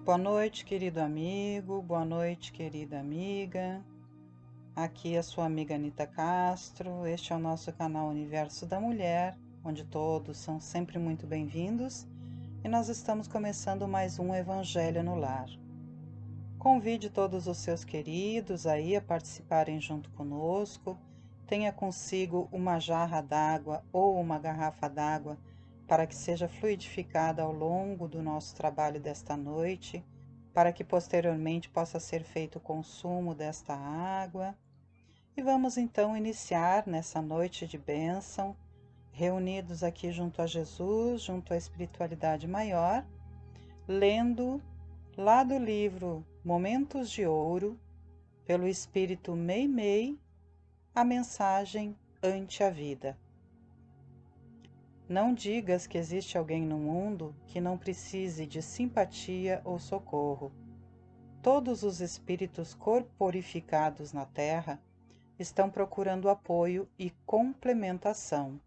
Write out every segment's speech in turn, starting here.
Boa noite, querido amigo, boa noite, querida amiga. Aqui é a sua amiga Anita Castro. Este é o nosso canal Universo da Mulher, onde todos são sempre muito bem-vindos, e nós estamos começando mais um Evangelho no Lar. Convide todos os seus queridos aí a participarem junto conosco. Tenha consigo uma jarra d'água ou uma garrafa d'água para que seja fluidificada ao longo do nosso trabalho desta noite, para que posteriormente possa ser feito o consumo desta água. E vamos então iniciar nessa noite de bênção, reunidos aqui junto a Jesus, junto à espiritualidade maior, lendo lá do livro Momentos de Ouro, pelo Espírito Meimei, a mensagem ante a vida. Não digas que existe alguém no mundo que não precise de simpatia ou socorro. Todos os espíritos corporificados na Terra estão procurando apoio e complementação.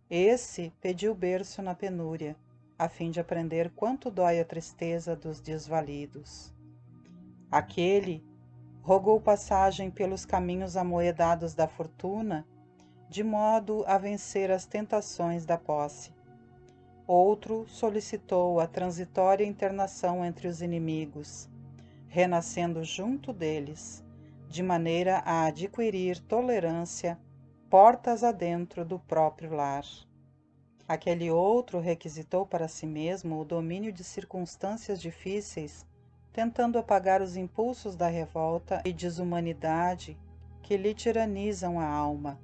Esse pediu berço na penúria, a fim de aprender quanto dói a tristeza dos desvalidos. Aquele rogou passagem pelos caminhos amoedados da fortuna, de modo a vencer as tentações da posse. Outro solicitou a transitória internação entre os inimigos, renascendo junto deles, de maneira a adquirir tolerância portas adentro do próprio lar. Aquele outro requisitou para si mesmo o domínio de circunstâncias difíceis, tentando apagar os impulsos da revolta e desumanidade que lhe tiranizam a alma.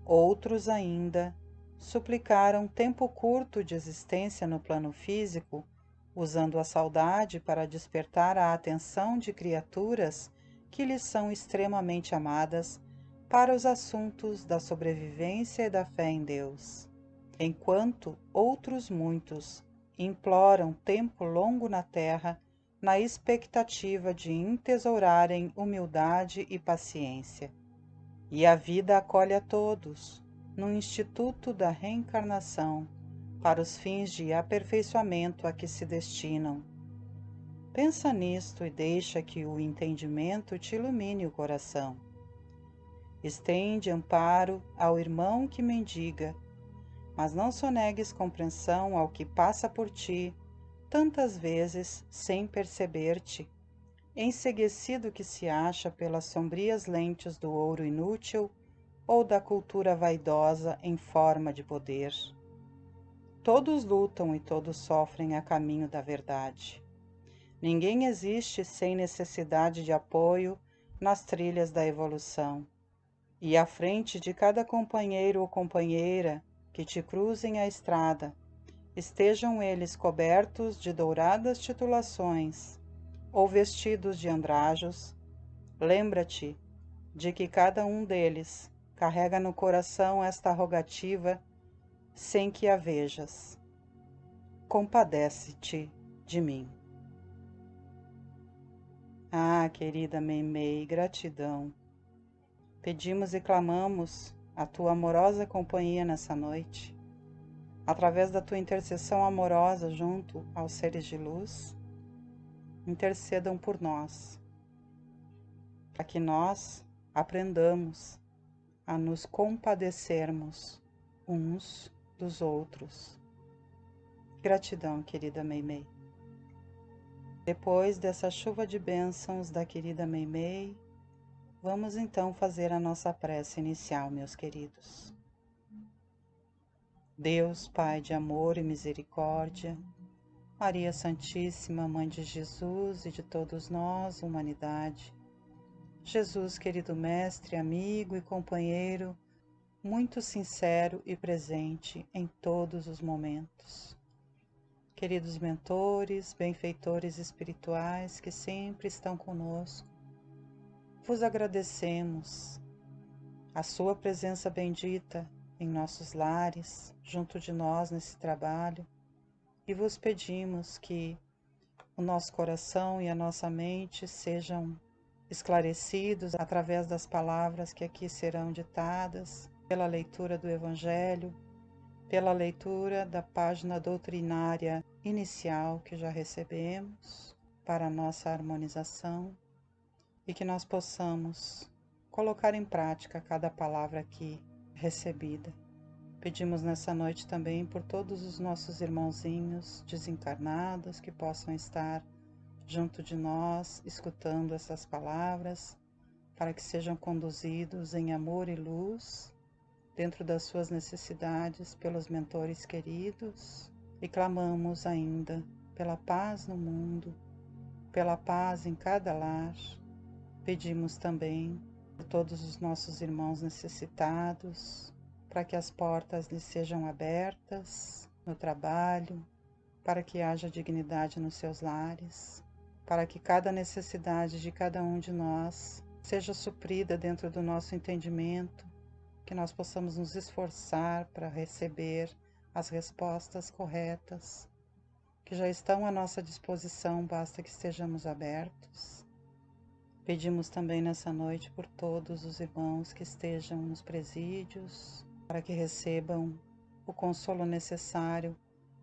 Outros ainda suplicaram tempo curto de existência no plano físico, usando a saudade para despertar a atenção de criaturas que lhes são extremamente amadas para os assuntos da sobrevivência e da fé em Deus. Enquanto outros muitos imploram tempo longo na terra, na expectativa de entesourarem humildade e paciência. E a vida acolhe a todos, no instituto da reencarnação, para os fins de aperfeiçoamento a que se destinam. Pensa nisto e deixa que o entendimento te ilumine o coração. Estende amparo ao irmão que mendiga, mas não sonegues compreensão ao que passa por ti, tantas vezes sem perceber-te, enceguecido que se acha pelas sombrias lentes do ouro inútil ou da cultura vaidosa em forma de poder. Todos lutam e todos sofrem a caminho da verdade. Ninguém existe sem necessidade de apoio nas trilhas da evolução. E à frente de cada companheiro ou companheira que te cruzem a estrada, estejam eles cobertos de douradas titulações ou vestidos de andrajos, lembra-te de que cada um deles carrega no coração esta rogativa sem que a vejas. Compadece-te de mim. Ah, querida Meimei, gratidão. Pedimos e clamamos a tua amorosa companhia nessa noite, através da tua intercessão amorosa junto aos seres de luz. Intercedam por nós, para que nós aprendamos a nos compadecermos uns dos outros. Gratidão, querida Meimei. Depois dessa chuva de bênçãos da querida Meimei, vamos então fazer a nossa prece inicial, meus queridos. Deus, Pai de amor e misericórdia, Maria Santíssima, Mãe de Jesus e de todos nós, humanidade, Jesus, querido mestre, amigo e companheiro, muito sincero e presente em todos os momentos. Queridos mentores, benfeitores espirituais que sempre estão conosco, vos agradecemos a sua presença bendita em nossos lares, junto de nós nesse trabalho, e vos pedimos que o nosso coração e a nossa mente sejam esclarecidos através das palavras que aqui serão ditadas, pela leitura do Evangelho, pela leitura da página doutrinária inicial que já recebemos, para a nossa harmonização e que nós possamos colocar em prática cada palavra aqui recebida. Pedimos nessa noite também por todos os nossos irmãozinhos desencarnados que possam estar junto de nós, escutando essas palavras, para que sejam conduzidos em amor e luz, dentro das suas necessidades, pelos mentores queridos, e clamamos ainda pela paz no mundo, pela paz em cada lar. Pedimos também por todos os nossos irmãos necessitados, para que as portas lhes sejam abertas no trabalho, para que haja dignidade nos seus lares, para que cada necessidade de cada um de nós seja suprida dentro do nosso entendimento, que nós possamos nos esforçar para receber as respostas corretas, que já estão à nossa disposição, basta que estejamos abertos. Pedimos também nessa noite por todos os irmãos que estejam nos presídios, para que recebam o consolo necessário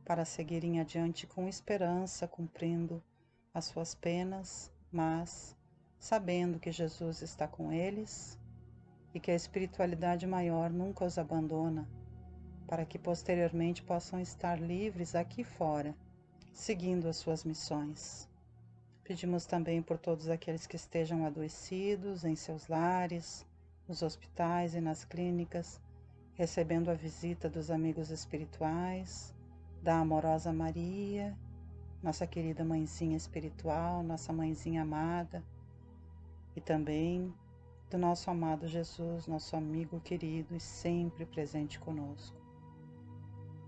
para seguirem adiante com esperança, cumprindo as suas penas, mas sabendo que Jesus está com eles e que a espiritualidade maior nunca os abandona, para que posteriormente possam estar livres aqui fora, seguindo as suas missões. Pedimos também por todos aqueles que estejam adoecidos em seus lares, nos hospitais e nas clínicas, recebendo a visita dos amigos espirituais, da amorosa Maria, nossa querida mãezinha espiritual, nossa mãezinha amada, e também do nosso amado Jesus, nosso amigo querido e sempre presente conosco.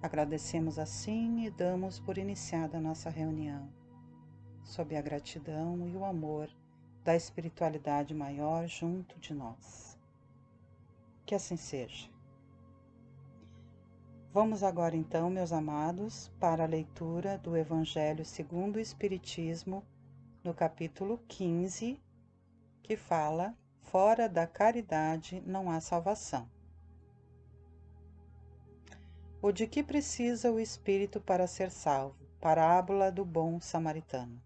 Agradecemos assim e damos por iniciada a nossa reunião, sob a gratidão e o amor da espiritualidade maior junto de nós. Que assim seja. Vamos agora então, meus amados, para a leitura do Evangelho segundo o Espiritismo, no capítulo 15, que fala: fora da caridade não há salvação. O de que precisa o espírito para ser salvo? Parábola do bom samaritano.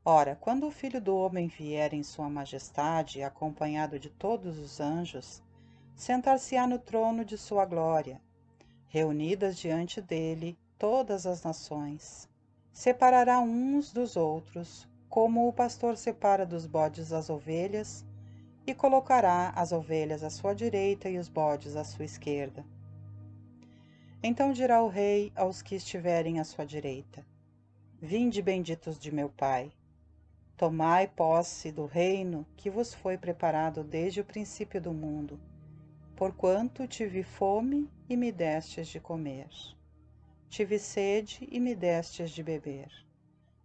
Ora, quando o Filho do Homem vier em sua majestade, acompanhado de todos os anjos, sentar-se-á no trono de sua glória, reunidas diante dele todas as nações. Separará uns dos outros, como o pastor separa dos bodes as ovelhas, e colocará as ovelhas à sua direita e os bodes à sua esquerda. Então dirá o rei aos que estiverem à sua direita: Vinde, benditos de meu Pai, tomai posse do reino que vos foi preparado desde o princípio do mundo, porquanto tive fome e me destes de comer, tive sede e me destes de beber,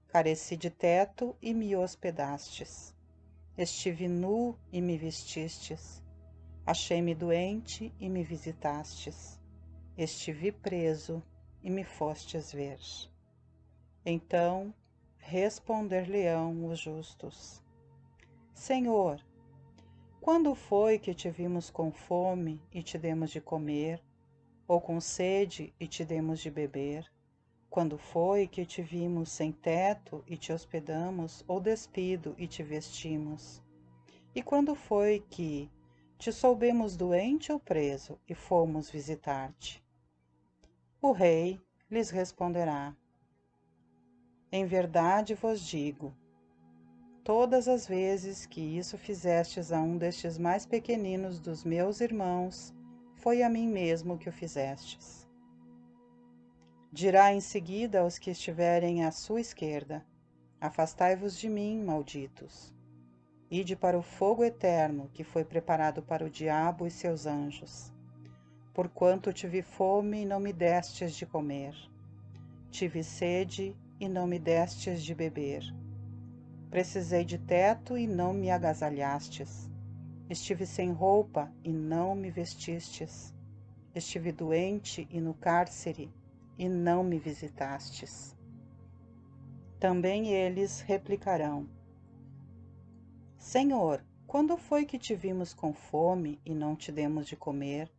careci de teto e me hospedastes, estive nu e me vestistes, achei-me doente e me visitastes, estive preso e me fostes ver. Então responder-lhe-ão os justos: Senhor, quando foi que te vimos com fome e te demos de comer, ou com sede e te demos de beber? Quando foi que te vimos sem teto e te hospedamos, ou despido e te vestimos? E quando foi que te soubemos doente ou preso e fomos visitar-te? O rei lhes responderá: Em verdade vos digo, todas as vezes que isso fizestes a um destes mais pequeninos dos meus irmãos, foi a mim mesmo que o fizestes. Dirá em seguida aos que estiverem à sua esquerda: Afastai-vos de mim, malditos. Ide para o fogo eterno, que foi preparado para o diabo e seus anjos. Porquanto tive fome e não me destes de comer, tive sede e não me destes de beber, precisei de teto e não me agasalhastes, estive sem roupa e não me vestistes, estive doente e no cárcere e não me visitastes. Também eles replicarão: Senhor, quando foi que te vimos com fome e não te demos de comer,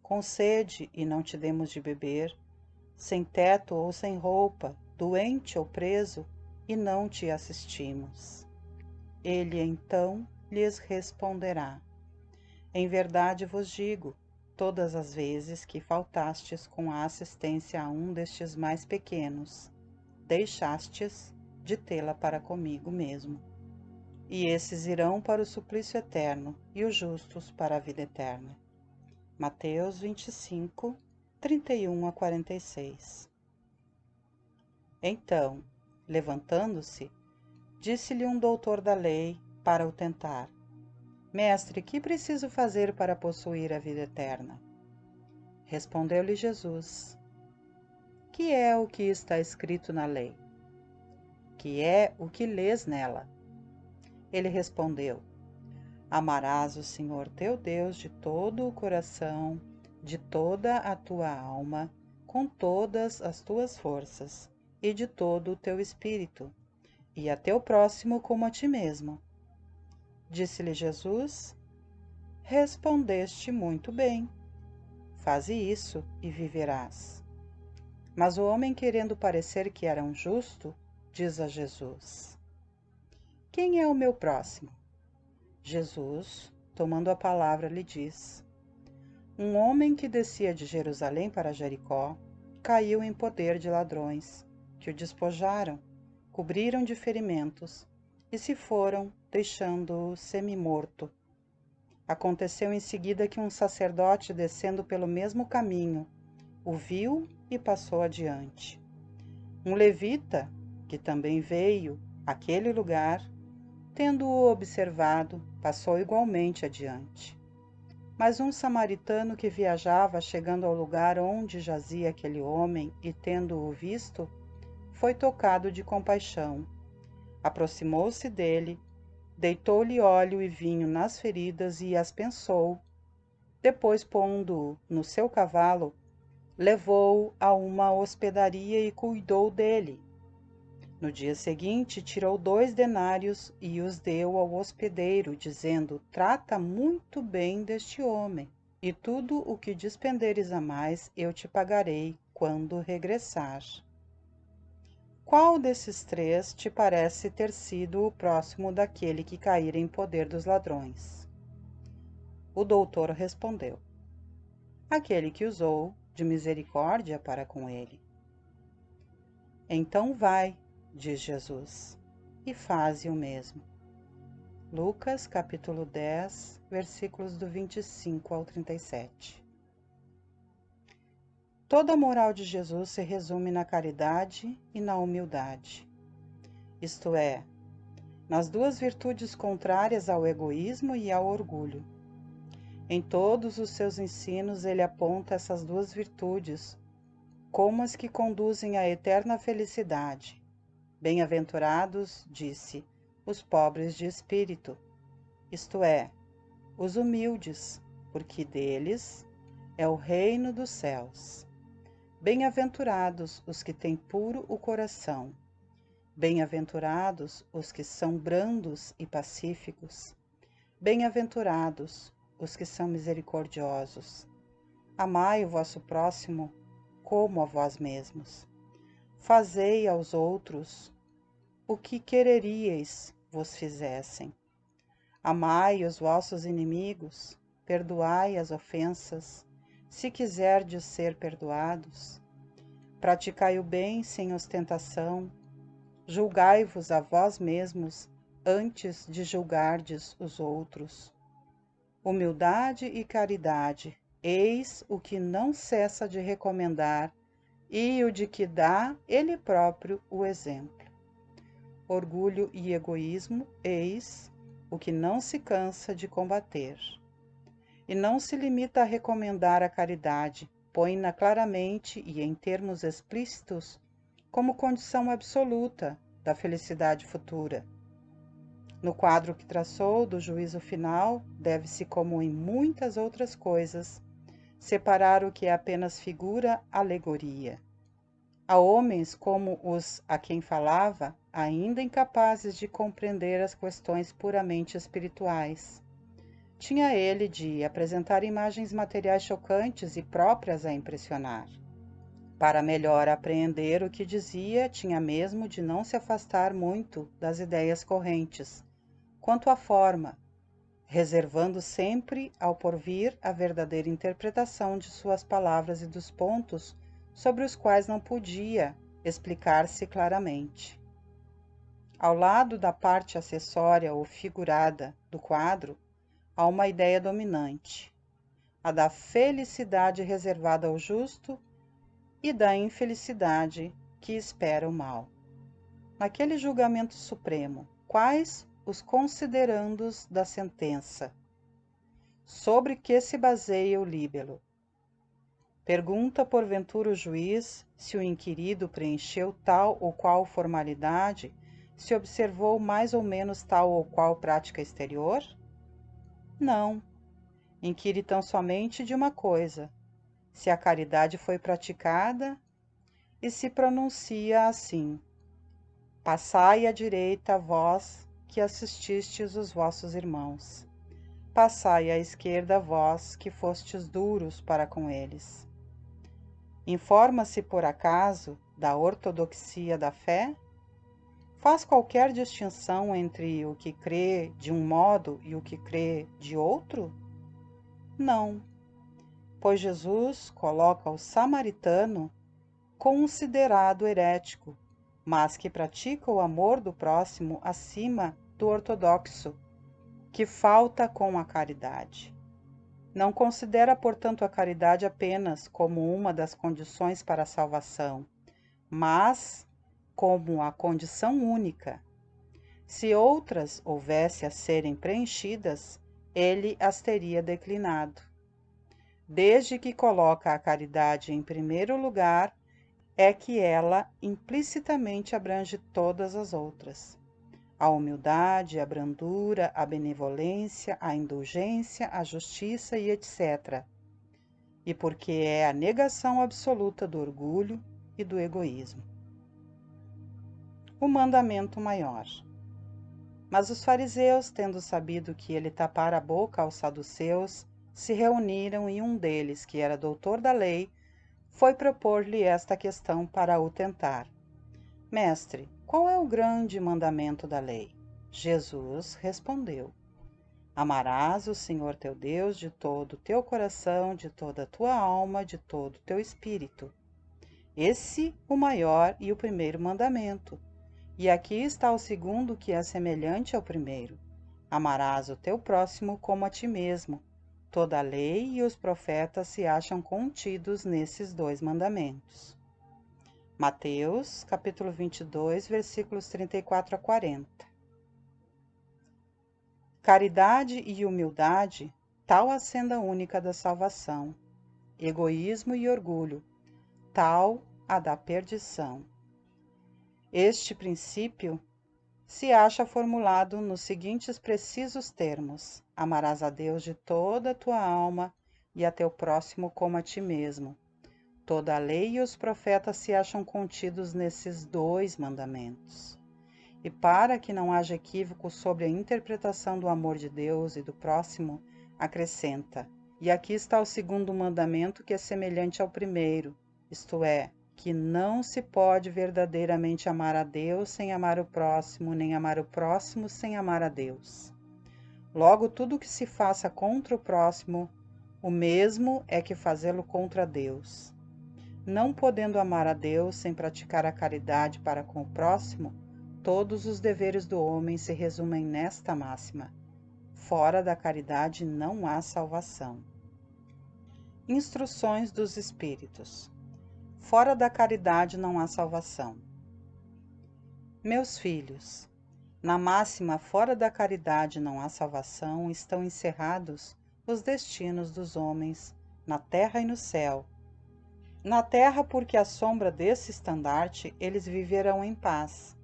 com sede e não te demos de beber, sem teto ou sem roupa, doente ou preso e não te assistimos. Ele então lhes responderá: em verdade vos digo, todas as vezes que faltastes com a assistência a um destes mais pequenos, deixastes de tê-la para comigo mesmo. E esses irão para o suplício eterno, e os justos para a vida eterna. Mateus 25, 31 a 46. Então, levantando-se, disse-lhe um doutor da lei para o tentar: Mestre, que preciso fazer para possuir a vida eterna? Respondeu-lhe Jesus: que é o que está escrito na lei? Que é o que lês nela? Ele respondeu: amarás o Senhor teu Deus de todo o coração, de toda a tua alma, com todas as tuas forças e de todo o teu espírito, e a teu próximo como a ti mesmo. Disse-lhe Jesus: respondeste muito bem. Faze isso e viverás. Mas o homem, querendo parecer que era um justo, diz a Jesus: quem é o meu próximo? Jesus, tomando a palavra, lhe diz: um homem que descia de Jerusalém para Jericó caiu em poder de ladrões, que o despojaram, cobriram de ferimentos e se foram, deixando-o semi-morto. Aconteceu em seguida que um sacerdote, descendo pelo mesmo caminho, o viu e passou adiante. Um levita, que também veio àquele lugar, tendo-o observado, passou igualmente adiante. Mas um samaritano que viajava, chegando ao lugar onde jazia aquele homem e tendo-o visto, foi tocado de compaixão. Aproximou-se dele, deitou-lhe óleo e vinho nas feridas e as pensou. Depois, pondo-o no seu cavalo, levou-o a uma hospedaria e cuidou dele. No dia seguinte, tirou 2 denários e os deu ao hospedeiro, dizendo: trata muito bem deste homem, e tudo o que despenderes a mais eu te pagarei quando regressar. Qual desses 3 te parece ter sido o próximo daquele que caíra em poder dos ladrões? O doutor respondeu: aquele que usou de misericórdia para com ele. Então vai, diz Jesus, e faze o mesmo. Lucas capítulo 10, versículos do 25 ao 37. Toda a moral de Jesus se resume na caridade e na humildade, isto é, nas 2 virtudes contrárias ao egoísmo e ao orgulho. Em todos os seus ensinos ele aponta essas 2 virtudes como as que conduzem à eterna felicidade. Bem-aventurados, disse, os pobres de espírito, isto é, os humildes, porque deles é o reino dos céus. Bem-aventurados os que têm puro o coração. Bem-aventurados os que são brandos e pacíficos. Bem-aventurados os que são misericordiosos. Amai o vosso próximo como a vós mesmos. Fazei aos outros o que quereríeis vos fizessem. Amai os vossos inimigos, perdoai as ofensas, se quiserdes ser perdoados. Praticai o bem sem ostentação, julgai-vos a vós mesmos antes de julgardes os outros. Humildade e caridade, eis o que não cessa de recomendar e o de que dá ele próprio o exemplo. Orgulho e egoísmo, eis o que não se cansa de combater. E não se limita a recomendar a caridade, põe-na claramente e em termos explícitos como condição absoluta da felicidade futura. No quadro que traçou do juízo final, deve-se, como em muitas outras coisas, separar o que é apenas figura, alegoria. Há homens como os a quem falava, ainda incapazes de compreender as questões puramente espirituais. Tinha ele de apresentar imagens materiais chocantes e próprias a impressionar. Para melhor apreender o que dizia, tinha mesmo de não se afastar muito das ideias correntes, quanto à forma, reservando sempre ao porvir a verdadeira interpretação de suas palavras e dos pontos sobre os quais não podia explicar-se claramente. Ao lado da parte acessória ou figurada do quadro, há uma ideia dominante, a da felicidade reservada ao justo e da infelicidade que espera o mal. Naquele julgamento supremo, quais os considerandos da sentença? Sobre que se baseia o líbelo? Pergunta porventura o juiz se o inquirido preencheu tal ou qual formalidade, se observou mais ou menos tal ou qual prática exterior? Não. Inquire tão somente de uma coisa: se a caridade foi praticada, e se pronuncia assim: passai à direita, vós que assististes os vossos irmãos. Passai à esquerda, vós que fostes duros para com eles. Informa-se, por acaso, da ortodoxia da fé? Faz qualquer distinção entre o que crê de um modo e o que crê de outro? Não, pois Jesus coloca o samaritano considerado herético, mas que pratica o amor do próximo acima do ortodoxo, que falta com a caridade. Não considera, portanto, a caridade apenas como uma das condições para a salvação, mas como a condição única. Se outras houvesse a serem preenchidas, ele as teria declinado. Desde que coloca a caridade em primeiro lugar, é que ela implicitamente abrange todas as outras. A humildade, a brandura, a benevolência, a indulgência, a justiça e etc. E porque é a negação absoluta do orgulho e do egoísmo. O mandamento maior. Mas os fariseus, tendo sabido que ele tapara a boca aos saduceus, se reuniram e um deles, que era doutor da lei, foi propor-lhe esta questão para o tentar. Mestre, qual é o grande mandamento da lei? Jesus respondeu: amarás o Senhor teu Deus de todo o teu coração, de toda a tua alma, de todo o teu espírito. Esse o maior e o primeiro mandamento. E aqui está o segundo, que é semelhante ao primeiro. Amarás o teu próximo como a ti mesmo. Toda a lei e os profetas se acham contidos nesses dois mandamentos. Mateus, capítulo 22, versículos 34 a 40. Caridade e humildade, tal a senda única da salvação. Egoísmo e orgulho, tal a da perdição. Este princípio se acha formulado nos seguintes precisos termos: amarás a Deus de toda a tua alma e a teu próximo como a ti mesmo. Toda a lei e os profetas se acham contidos nesses dois mandamentos. E para que não haja equívoco sobre a interpretação do amor de Deus e do próximo, acrescenta: e aqui está o segundo mandamento, que é semelhante ao primeiro, isto é, que não se pode verdadeiramente amar a Deus sem amar o próximo, nem amar o próximo sem amar a Deus. Logo, tudo que se faça contra o próximo, o mesmo é que fazê-lo contra Deus. Não podendo amar a Deus sem praticar a caridade para com o próximo, todos os deveres do homem se resumem nesta máxima: fora da caridade não há salvação. Instruções dos Espíritos. Fora da caridade não há salvação. Meus filhos, na máxima fora da caridade não há salvação estão encerrados os destinos dos homens, na terra e no céu. Na terra, porque à sombra desse estandarte eles viverão em paz.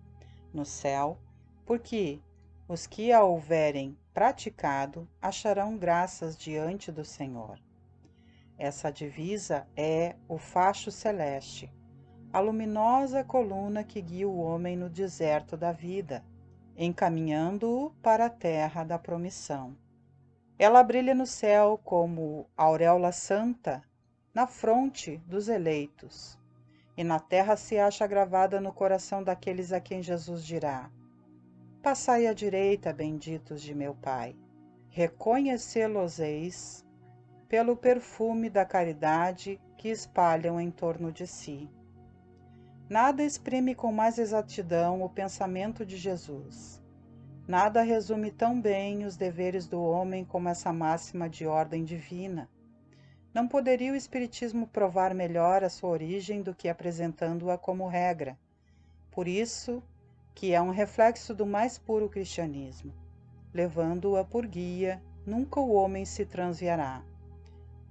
No céu, porque os que a houverem praticado acharão graças diante do Senhor. Essa divisa é o facho celeste, a luminosa coluna que guia o homem no deserto da vida, encaminhando-o para a terra da promissão. Ela brilha no céu como auréola santa na fronte dos eleitos, e na terra se acha gravada no coração daqueles a quem Jesus dirá: Passai à direita, benditos de meu Pai. Reconhecê-los-eis pelo perfume da caridade que espalham em torno de si. Nada exprime com mais exatidão o pensamento de Jesus. Nada resume tão bem os deveres do homem como essa máxima de ordem divina. Não poderia o Espiritismo provar melhor a sua origem do que apresentando-a como regra. Por isso que é um reflexo do mais puro cristianismo. Levando-a por guia, nunca o homem se transviará.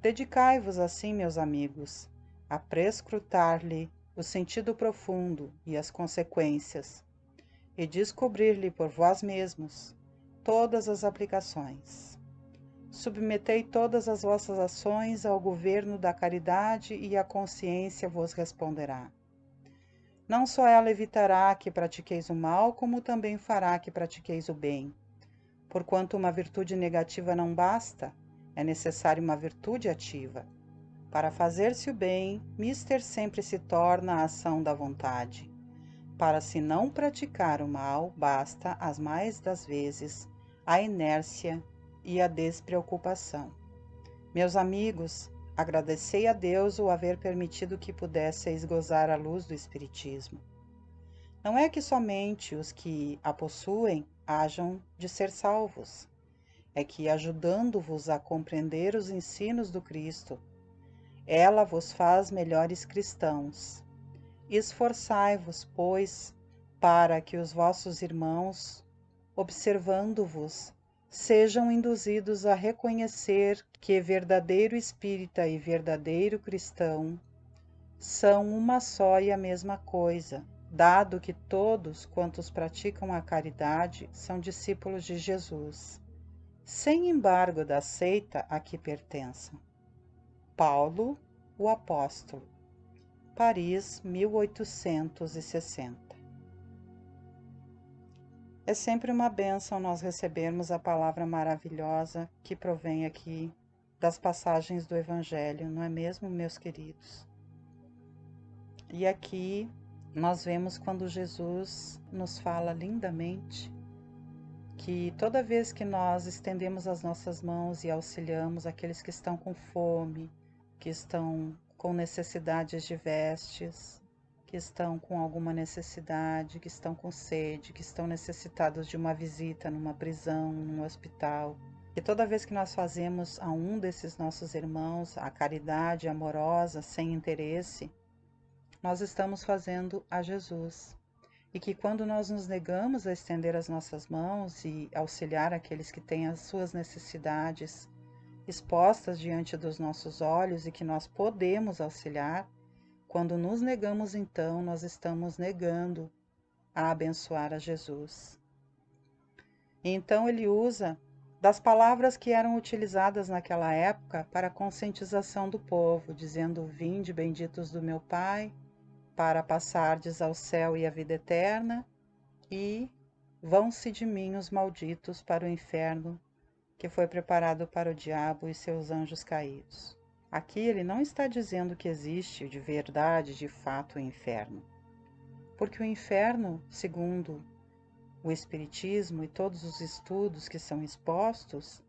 Dedicai-vos assim, meus amigos, a prescrutar-lhe o sentido profundo e as consequências, e descobrir-lhe por vós mesmos todas as aplicações. Submetei todas as vossas ações ao governo da caridade e a consciência vos responderá. Não só ela evitará que pratiqueis o mal, como também fará que pratiqueis o bem. Porquanto uma virtude negativa não basta, é necessária uma virtude ativa. Para fazer-se o bem, mister sempre se torna a ação da vontade. Para se não praticar o mal, basta, as mais das vezes, a inércia e a despreocupação. Meus amigos, agradecei a Deus o haver permitido que pudesseis gozar a luz do Espiritismo. Não é que somente os que a possuem hajam de ser salvos, é que, ajudando-vos a compreender os ensinos do Cristo, ela vos faz melhores cristãos. Esforçai-vos, pois, para que os vossos irmãos, observando-vos, sejam induzidos a reconhecer que verdadeiro espírita e verdadeiro cristão são uma só e a mesma coisa, dado que todos quantos praticam a caridade são discípulos de Jesus, sem embargo da seita a que pertençam. Paulo, o Apóstolo, Paris, 1860. É sempre uma bênção nós recebermos a palavra maravilhosa que provém aqui das passagens do Evangelho, não é mesmo, meus queridos? E aqui nós vemos quando Jesus nos fala lindamente que toda vez que nós estendemos as nossas mãos e auxiliamos aqueles que estão com fome, que estão com necessidades de vestes, que estão com alguma necessidade, que estão com sede, que estão necessitados de uma visita numa prisão, num hospital, e toda vez que nós fazemos a um desses nossos irmãos a caridade amorosa, sem interesse, nós estamos fazendo a Jesus. E que quando nós nos negamos a estender as nossas mãos e auxiliar aqueles que têm as suas necessidades expostas diante dos nossos olhos e que nós podemos auxiliar, quando nos negamos, então, nós estamos negando a abençoar a Jesus. E então ele usa das palavras que eram utilizadas naquela época para a conscientização do povo, dizendo: Vinde, benditos do meu Pai, para passardes ao céu e à vida eterna, e vão-se de mim os malditos para o inferno, que foi preparado para o diabo e seus anjos caídos. Aqui ele não está dizendo que existe de verdade, de fato, o inferno. Porque o inferno, segundo o Espiritismo e todos os estudos que são expostos,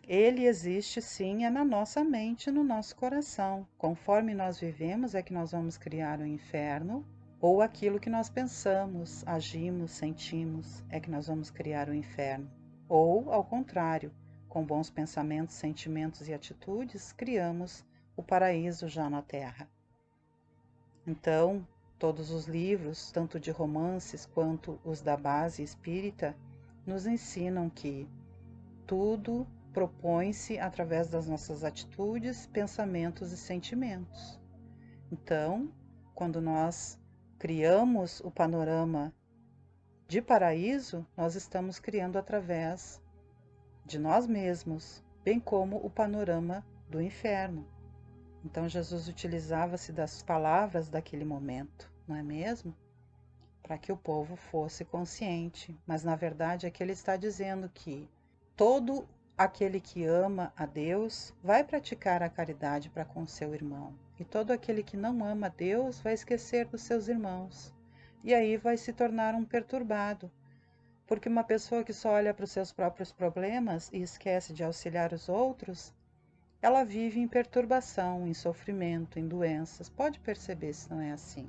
ele existe sim, é na nossa mente, no nosso coração. Conforme nós vivemos é que nós vamos criar o inferno, ou aquilo que nós pensamos, agimos, sentimos, é que nós vamos criar o inferno. Ou, ao contrário, com bons pensamentos, sentimentos e atitudes, criamos o paraíso já na Terra. Então, todos os livros, tanto de romances quanto os da base espírita, nos ensinam que tudo propõe-se através das nossas atitudes, pensamentos e sentimentos. Então, quando nós criamos o panorama de paraíso, nós estamos criando através de nós mesmos, bem como o panorama do inferno. Então Jesus utilizava-se das palavras daquele momento, não é mesmo? Para que o povo fosse consciente. Mas na verdade aqui ele está dizendo que todo aquele que ama a Deus vai praticar a caridade para com seu irmão, e todo aquele que não ama a Deus vai esquecer dos seus irmãos, e aí vai se tornar um perturbado, porque uma pessoa que só olha para os seus próprios problemas e esquece de auxiliar os outros, ela vive em perturbação, em sofrimento, em doenças. Pode perceber se não é assim.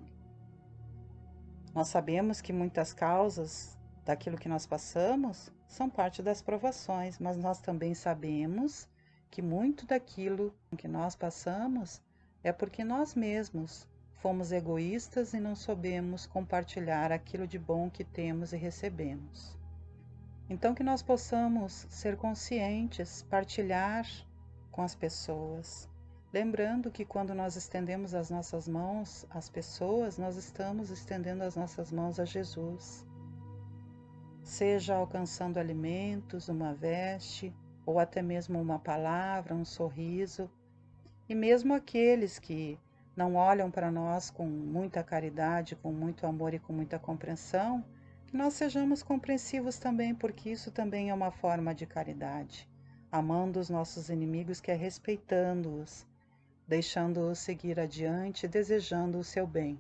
Nós sabemos que muitas causas daquilo que nós passamos são parte das provações, mas nós também sabemos que muito daquilo que nós passamos é porque nós mesmos fomos egoístas e não soubemos compartilhar aquilo de bom que temos e recebemos. Então que nós possamos ser conscientes, partilhar com as pessoas, lembrando que quando nós estendemos as nossas mãos às pessoas, nós estamos estendendo as nossas mãos a Jesus. Seja alcançando alimentos, uma veste, ou até mesmo uma palavra, um sorriso. E mesmo aqueles que não olham para nós com muita caridade, com muito amor e com muita compreensão, que nós sejamos compreensivos também, porque isso também é uma forma de caridade. Amando os nossos inimigos, que é respeitando-os, deixando-os seguir adiante, desejando o seu bem.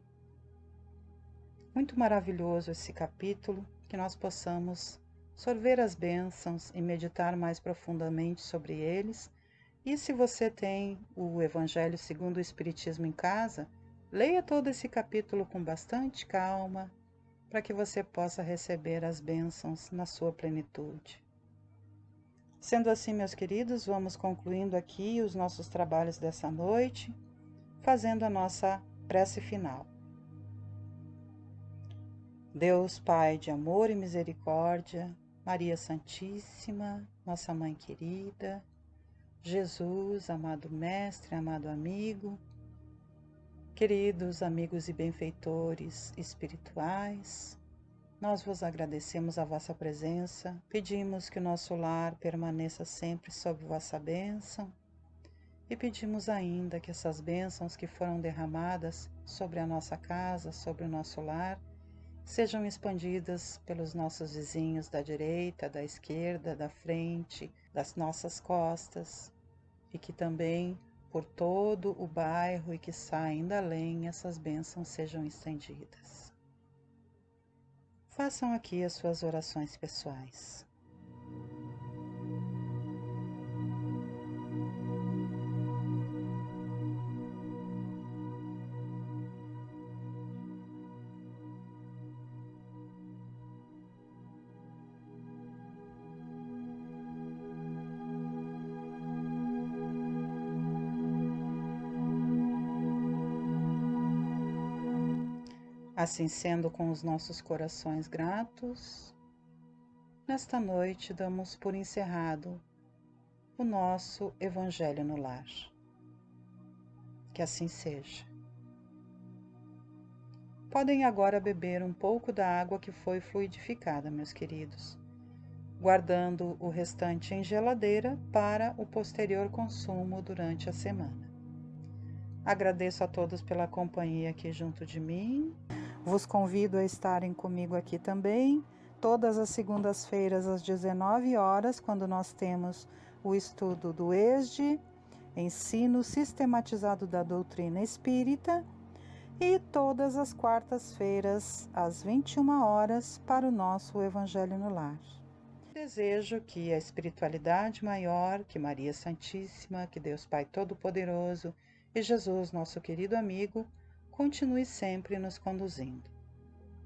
Muito maravilhoso esse capítulo, que nós possamos sorver as bênçãos e meditar mais profundamente sobre eles. E se você tem o Evangelho segundo o Espiritismo em casa, leia todo esse capítulo com bastante calma, para que você possa receber as bênçãos na sua plenitude. Sendo assim, meus queridos, vamos concluindo aqui os nossos trabalhos dessa noite, fazendo a nossa prece final. Deus Pai de amor e misericórdia, Maria Santíssima, nossa Mãe querida, Jesus, amado Mestre, amado amigo, queridos amigos e benfeitores espirituais, nós vos agradecemos a vossa presença, pedimos que o nosso lar permaneça sempre sob vossa bênção e pedimos ainda que essas bênçãos que foram derramadas sobre a nossa casa, sobre o nosso lar, sejam expandidas pelos nossos vizinhos da direita, da esquerda, da frente, das nossas costas, e que também por todo o bairro e que ainda além essas bênçãos sejam estendidas. Façam aqui as suas orações pessoais. Assim sendo, com os nossos corações gratos, nesta noite damos por encerrado o nosso Evangelho no Lar. Que assim seja. Podem agora beber um pouco da água que foi fluidificada, meus queridos, guardando o restante em geladeira para o posterior consumo durante a semana. Agradeço a todos pela companhia aqui junto de mim. Vos convido a estarem comigo aqui também, todas as segundas-feiras às 19 horas, quando nós temos o estudo do ESD, Ensino Sistematizado da Doutrina Espírita, e todas as quartas-feiras às 21 horas para o nosso Evangelho no Lar. Desejo que a espiritualidade maior, que Maria Santíssima, que Deus Pai Todo-Poderoso e Jesus, nosso querido amigo, continue sempre nos conduzindo.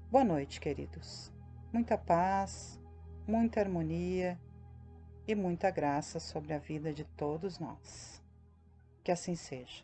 Boa noite, queridos. Muita paz, muita harmonia e muita graça sobre a vida de todos nós. Que assim seja.